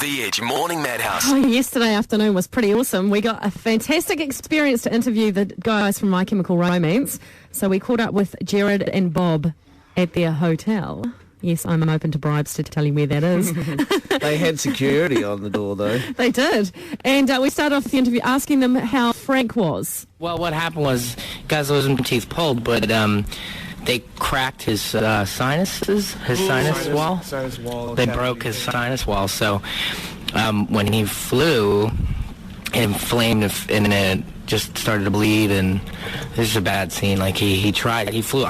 The Edge Morning Madhouse. Oh, yesterday afternoon was pretty awesome. We got a fantastic experience to interview the guys from My Chemical Romance. So we caught up with Jared and Bob at their hotel. Yes, I'm open to bribes to tell you where that is. They had security on the door, though. They did. And we started off the interview asking them how Frank was. Well, what happened was, guys, those teeth pulled, but they cracked his sinuses, his sinus wall. Sinus wall. They broke his sinus wall. So when he flew, it inflamed and it just started to bleed, and this is a bad scene. Like he tried. He flew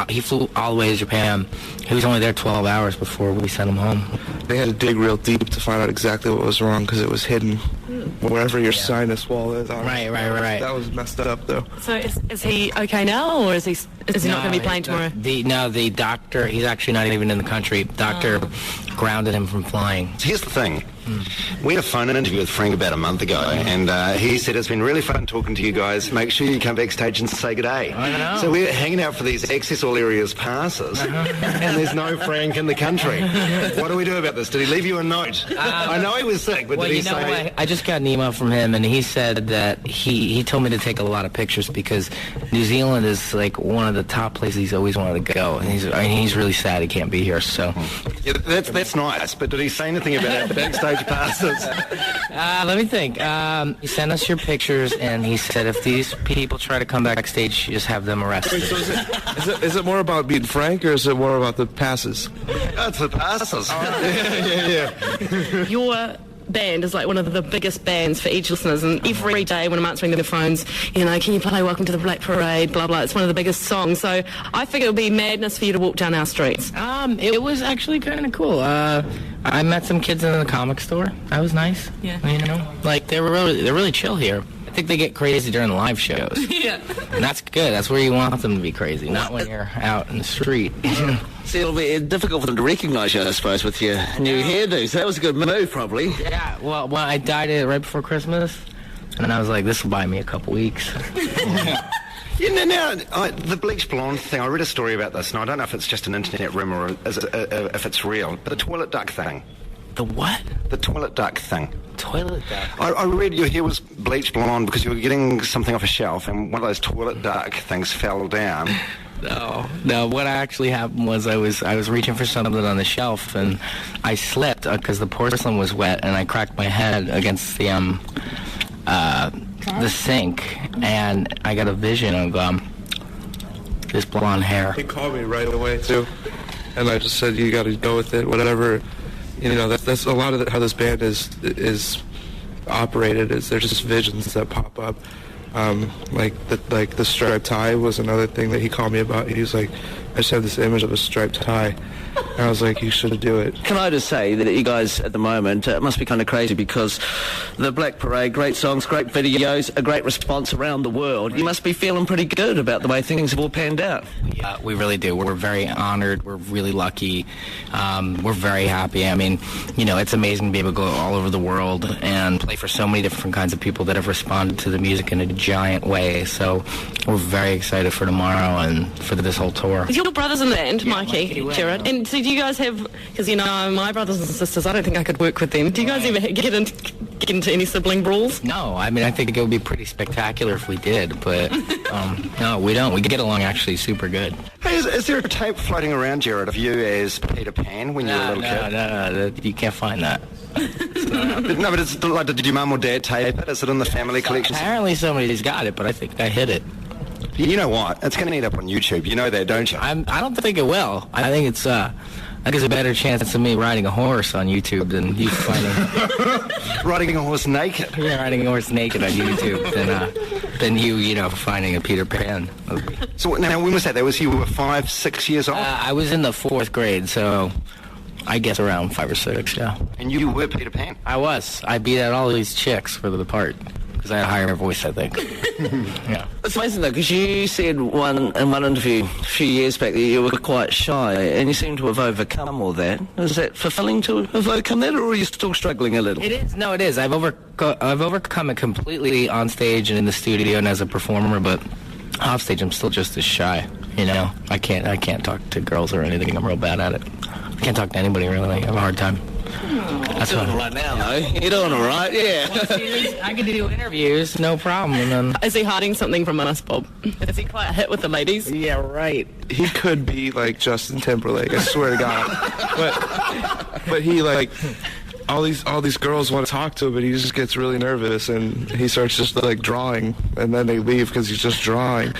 all the way to Japan. He was only there 12 hours before we sent him home. They had to dig real deep to find out exactly what was wrong because it was hidden wherever your sinus wall is. Right. That was messed up, though. So is he okay now, or is he not going to be playing tomorrow? The doctor, he's actually not even in the country. Doctor grounded him from flying. Here's the thing. We had a phone interview with Frank about a month ago, and he said it's been really fun talking to you guys. Make sure you come backstage and say good day. I know. So we're hanging out for these access all areas passes, and there's no Frank in the country. What do we do about this? Did he leave you a note? I know he was sick, but well, did he you know say... what? I just got an email from him, and he said that he told me to take a lot of pictures because New Zealand is like one of the top places he's always wanted to go, and he's really sad he can't be here. So Yeah, that's nice, but did he say anything about backstage passes? let me think. He sent us your pictures, and he said if these people try to come backstage, you just have them arrested. So is it more about being Frank, or is it more about the passes? It's the passes. Yeah. Your band is like one of the biggest bands for Edge listeners, and every day when I'm answering their phones, can you play Welcome to the Black Parade, blah blah, it's one of the biggest songs. So I figure it would be madness for you to walk down our streets. It was actually kind of cool. I met some kids in the comic store. That was nice. Yeah. Like they're really chill here. I think they get crazy during the live shows. Yeah. And that's good. That's where you want them to be crazy, not when you're out in the street. See, it'll be difficult for them to recognise you, I suppose, with your new hairdo. So that was a good move, probably. Yeah, well, I dyed it right before Christmas, and I was like, this will buy me a couple weeks. Now, the bleach blonde thing, I read a story about this, and I don't know if it's just an internet rumour or if it's real, but the toilet duck thing. The what? The toilet duck thing. Toilet duck? I read your hair was bleach blonde because you were getting something off a shelf, and one of those toilet duck things fell down. No. What actually happened was I was reaching for something on the shelf, and I slipped because the porcelain was wet, and I cracked my head against the sink, and I got a vision of this blonde hair. He called me right away, too. And I just said, you got to go with it, whatever. That's a lot of how this band is operated. Is there's just visions that pop up. Like the striped tie was another thing that he called me about. He was like, I just have this image of a striped tie. And I was like, you should do it. Can I just say that you guys at the moment must be kind of crazy because the Black Parade, great songs, great videos, a great response around the world. You must be feeling pretty good about the way things have all panned out. Yeah, we really do. We're very honored. We're really lucky. We're very happy. I mean, it's amazing to be able to go all over the world and play for so many different kinds of people that have responded to the music in a giant way. So we're very excited for tomorrow and for this whole tour. Is your brothers in the band, Mikey, Jared? And so do you guys have, because my brothers and sisters, I don't think I could work with them. Do you guys ever get into any sibling brawls? No, I mean, I think it would be pretty spectacular if we did, but no, we don't. We get along actually super good. Hey, is there a tape floating around, Jared, of you as Peter Pan when you were a little kid? No, you can't find that. No, but it's like, did your mum or dad tape it? Is it in the family collection? Apparently somebody's got it, but I think I hid it. You know what? It's going to end up on YouTube. You know that, don't you? I don't think it will. I think it's a better chance of me riding a horse on YouTube than you finding riding a horse naked. Yeah, riding a horse naked on YouTube than you finding a Peter Pan movie. So now when was that? That was you were 5, 6 years old. I was in the 4th grade, so I guess around 5 or 6. Yeah. And you were Peter Pan. I was. I beat out all these chicks for the part. Because I had a higher voice, I think. Yeah. It's amazing, though, because you said in one interview a few years back that you were quite shy, and you seem to have overcome all that. Is that fulfilling to have overcome that, or are you still struggling a little? It is. No, it is. I've overcome it completely on stage and in the studio and as a performer, but off stage I'm still just as shy. I can't talk to girls or anything. I'm real bad at it. I can't talk to anybody, really. I have a hard time. That's Doing what. all right now, though. You're doing all right, yeah. I can do interviews, no problem. And then, Is he hiding something from us, Bob? Is he quite a hit with the ladies? yeah, right. He could be like Justin Timberlake, I swear to God. But he like all these girls want to talk to him, but he just gets really nervous and he starts just like drawing, and then they leave because he's just drawing.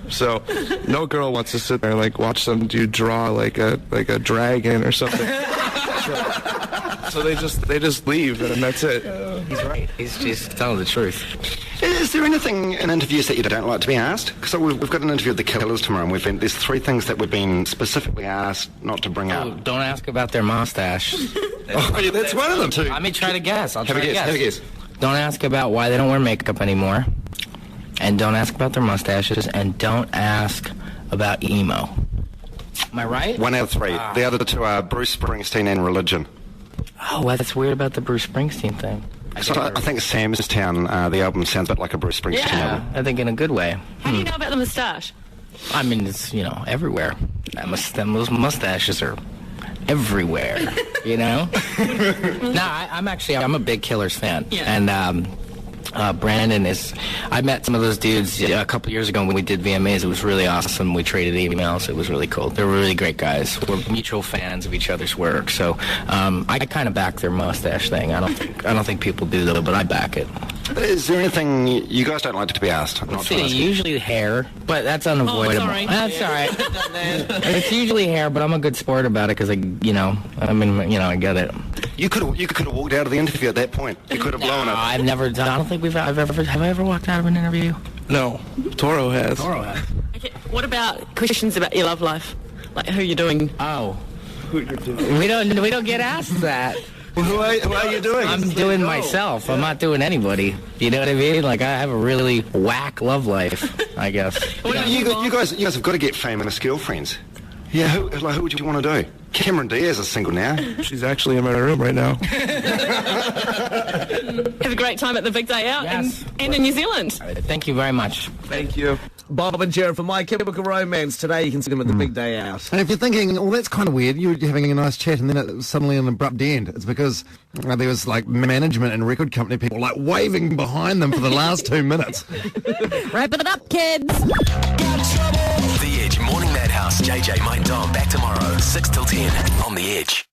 So no girl wants to sit there and like watch some dude draw like a dragon or something. So they just leave, and that's it. He's right. He's just telling the truth. Is there anything in interviews that you don't like to be asked? Because we've got an interview with the Killers tomorrow, and there's 3 things that we've been specifically asked not to bring Oh, up. don't ask about their mustache. That's one of them too. Let me try to guess. I'll Have try a to guess. guess. Have a guess. Don't ask about why they don't wear makeup anymore. And don't ask about their mustaches. And don't ask about emo. Am I right? 1 out of 3. The other 2 are Bruce Springsteen and religion. Oh, well, that's weird about the Bruce Springsteen thing. So I think Sam's Town, the album sounds a bit like a Bruce Springsteen Yeah, album. I think in a good way. How do you know about the moustache? I mean, it's, everywhere. Those mustaches are everywhere, No, I'm a big Killers fan. Yeah. And Brandon I met some of those dudes a couple years ago when we did VMAs. It was really awesome. We traded emails. It was really cool. They were really great guys. We're mutual fans of each other's work. So I kind of back their mustache thing. I don't think people do though, but I back it. Is there anything you guys don't like to be asked? Not to ask you. Usually hair, but that's unavoidable. sorry. That's all right. It's usually hair, but I'm a good sport about it because I get it. You could have walked out of the interview at that point. You could have blown No, it. I've never done. I don't think have I ever walked out of an interview? No, Toro has. Okay, what about questions about your love life? Like who you're doing? Oh, we don't get asked that. Who are you doing? I'm doing myself. I'm not doing anybody. You know what I mean? Like I have a really whack love life, I guess. You guys have got to get famous girlfriends. Yeah, who would you want to do? Cameron Diaz is single now. She's actually in my room right now. Have a great time at the big day out Yes. and in New Zealand. Thank you very much. Thank you. Bob and Jared from My Chemical Romance. Today you can see them at the big day out. And if you're thinking, well, that's kind of weird, you're having a nice chat and then it's suddenly an abrupt end. It's because there was like management and record company people like waving behind them for the last 2 minutes. Wrap it up, kids. The Edge Morning Madhouse. JJ, Mike, Dom. Back tomorrow, 6 till 10 on The Edge.